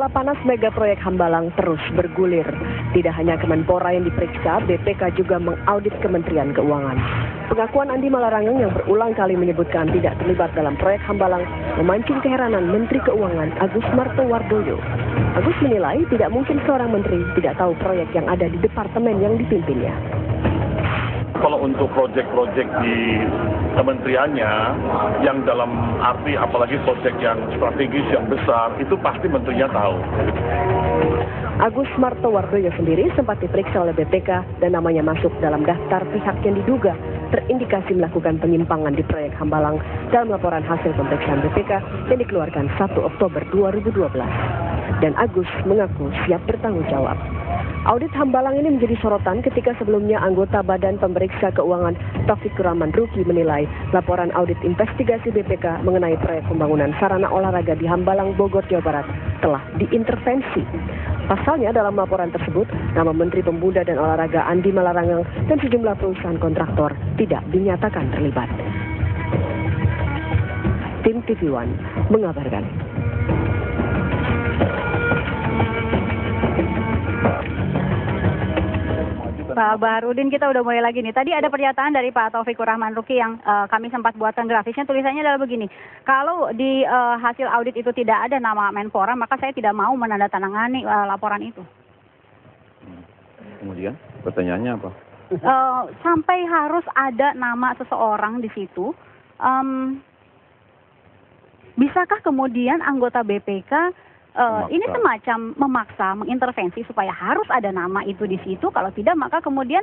Bola panas mega proyek Hambalang terus bergulir. Tidak hanya Kemenpora yang diperiksa, BPK juga mengaudit Kementerian Keuangan. Pengakuan Andi Malarangeng yang berulang kali menyebutkan tidak terlibat dalam proyek Hambalang memancing keheranan Menteri Keuangan Agus Martowardoyo. Agus menilai tidak mungkin seorang menteri tidak tahu proyek yang ada di departemen yang dipimpinnya. Kalau untuk proyek-proyek di kementeriannya, yang dalam arti apalagi proyek yang strategis, yang besar, itu pasti menterinya tahu. Agus Martowardoyo sendiri sempat diperiksa oleh BPK dan namanya masuk dalam daftar pihak yang diduga terindikasi melakukan penyimpangan di proyek Hambalang dalam laporan hasil pemeriksaan BPK yang dikeluarkan 1 Oktober 2012. Dan Agus mengaku siap bertanggung jawab. Audit Hambalang ini menjadi sorotan ketika sebelumnya anggota Badan Pemeriksa Keuangan Taufikur Rahman Ruki menilai laporan audit investigasi BPK mengenai proyek pembangunan sarana olahraga di Hambalang, Bogor, Jawa Barat telah diintervensi. Pasalnya dalam laporan tersebut, nama Menteri Pemuda dan Olahraga Andi Malarangeng dan sejumlah perusahaan kontraktor tidak dinyatakan terlibat. Tim TV One mengabarkan. Pak Baharudin, kita udah mulai lagi nih. Tadi ada pernyataan dari Pak Taufikur Rahman Ruki yang kami sempat buatkan grafisnya. Tulisannya adalah begini, kalau di hasil audit itu tidak ada nama Menpora, maka saya tidak mau menandatangani laporan itu. Kemudian pertanyaannya apa? Sampai harus ada nama seseorang di situ. Bisakah kemudian anggota BPK ini semacam memaksa, mengintervensi supaya harus ada nama itu di situ? Kalau tidak, maka kemudian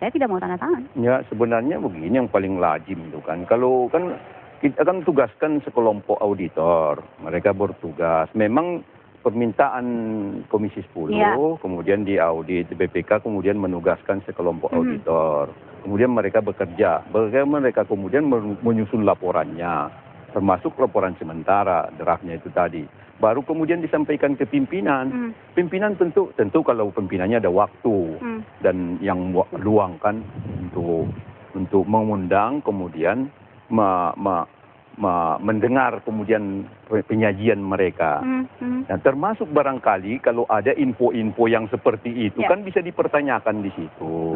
saya tidak mau tanda tangan. Ya, sebenarnya begini yang paling lazim itu kan. Kalau kan kita kan tugaskan sekelompok auditor, mereka bertugas. Memang permintaan Komisi 10, kemudian diaudit BPK, kemudian menugaskan sekelompok auditor. Kemudian mereka bekerja, mereka kemudian menyusun laporannya, termasuk laporan sementara, draftnya itu tadi. Baru kemudian disampaikan ke pimpinan. Pimpinan tentu kalau pimpinannya ada waktu dan yang luangkan untuk mengundang, kemudian mendengar kemudian penyajian mereka. Nah, termasuk barangkali kalau ada info-info yang seperti itu kan bisa dipertanyakan di situ.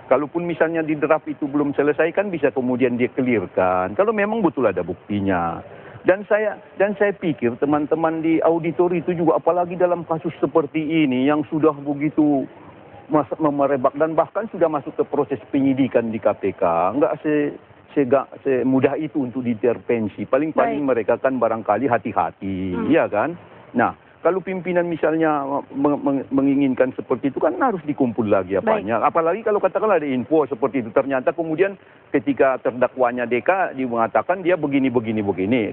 Kalaupun misalnya di draft itu belum selesai kan bisa kemudian dia clearkan. Kalau memang betul ada buktinya. Dan saya pikir teman-teman di auditor itu juga apalagi dalam kasus seperti ini yang sudah begitu merebak dan bahkan sudah masuk ke proses penyidikan di KPK, enggak semudah itu untuk diintervensi. Paling-paling mereka kan barangkali hati-hati, ya kan? Nah, kalau pimpinan misalnya menginginkan seperti itu kan harus dikumpul lagi apanya. Apalagi kalau katakanlah ada info seperti itu, ternyata kemudian ketika terdakwanya DK mengatakan dia begini.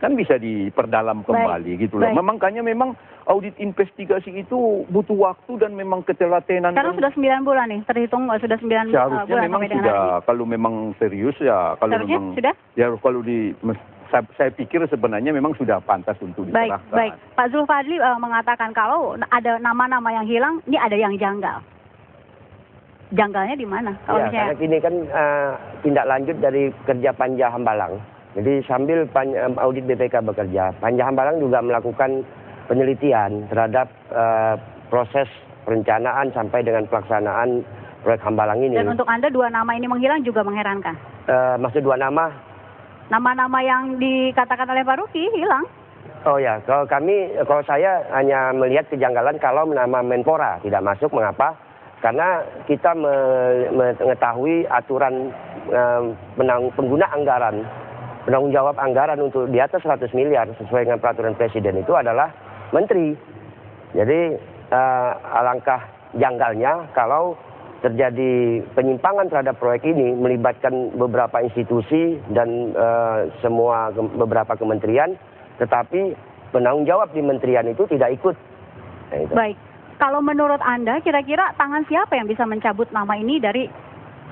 Kan bisa diperdalam kembali gitu loh. Makanya memang audit investigasi itu butuh waktu dan memang ketelatenan. Karena sudah 9 bulan nih, terhitung sudah 9 bulan. Seharusnya memang sudah, kalau memang serius ya. Kalau seharusnya memang sudah? Ya kalau saya pikir sebenarnya memang sudah pantas untuk diserahkan. Baik. Pak Zulfadli mengatakan kalau ada nama-nama yang hilang, ini ada yang janggal. Janggalnya di mana? Kalau karena ini kan tindak lanjut dari kerja Panja Hambalang. Jadi sambil audit BPK bekerja, Panja Hambalang juga melakukan penelitian terhadap proses perencanaan sampai dengan pelaksanaan proyek Hambalang ini. Dan untuk Anda 2 nama ini menghilang juga mengherankan? Maksud 2 nama? Nama-nama yang dikatakan oleh Pak Ruki hilang. Oh ya, kalau saya hanya melihat kejanggalan kalau nama Menpora tidak masuk. Mengapa? Karena kita mengetahui aturan pengguna anggaran, penanggung jawab anggaran untuk di atas 100 miliar sesuai dengan peraturan Presiden itu adalah Menteri. Jadi alangkah janggalnya kalau terjadi penyimpangan terhadap proyek ini melibatkan beberapa institusi dan beberapa kementerian, tetapi penanggung jawab di kementerian itu tidak ikut. Nah, itu. Baik, kalau menurut Anda kira-kira tangan siapa yang bisa mencabut nama ini dari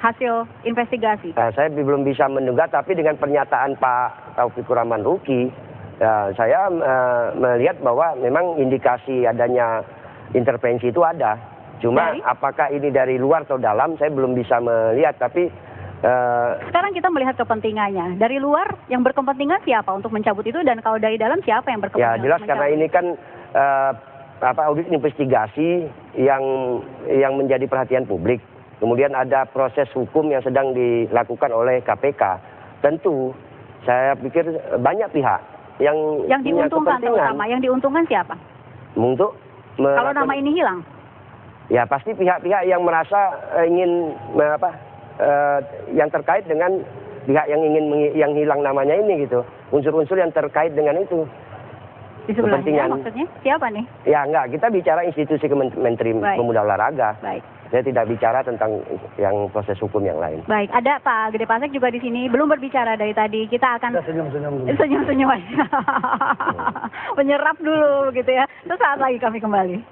hasil investigasi? Saya belum bisa menduga, tapi dengan pernyataan Pak Taufikur Rahman Ruki, saya melihat bahwa memang indikasi adanya intervensi itu ada. Cuma apakah ini dari luar atau dalam, saya belum bisa melihat. Tapi sekarang kita melihat kepentingannya. Dari luar yang berkepentingan siapa untuk mencabut itu, dan kalau dari dalam siapa yang berkepentingan? Ya jelas karena ini kan audit investigasi yang menjadi perhatian publik. Kemudian ada proses hukum yang sedang dilakukan oleh KPK. Tentu saya pikir banyak pihak yang diuntungkan, terutama yang diuntungkan siapa? Untuk kalau nama ini hilang? Ya pasti pihak-pihak yang merasa ingin yang terkait dengan pihak yang hilang namanya ini gitu. Unsur-unsur yang terkait dengan itu. Di sebelahnya maksudnya siapa nih? Ya enggak, kita bicara institusi Menteri Pemuda Olahraga. Baik. Saya tidak bicara tentang yang proses hukum yang lain. Baik, ada Pak Gede Pasek juga di sini, belum berbicara dari tadi. Kita akan senyum-senyum aja. Menyerap dulu gitu ya. Sesaat lagi kami kembali.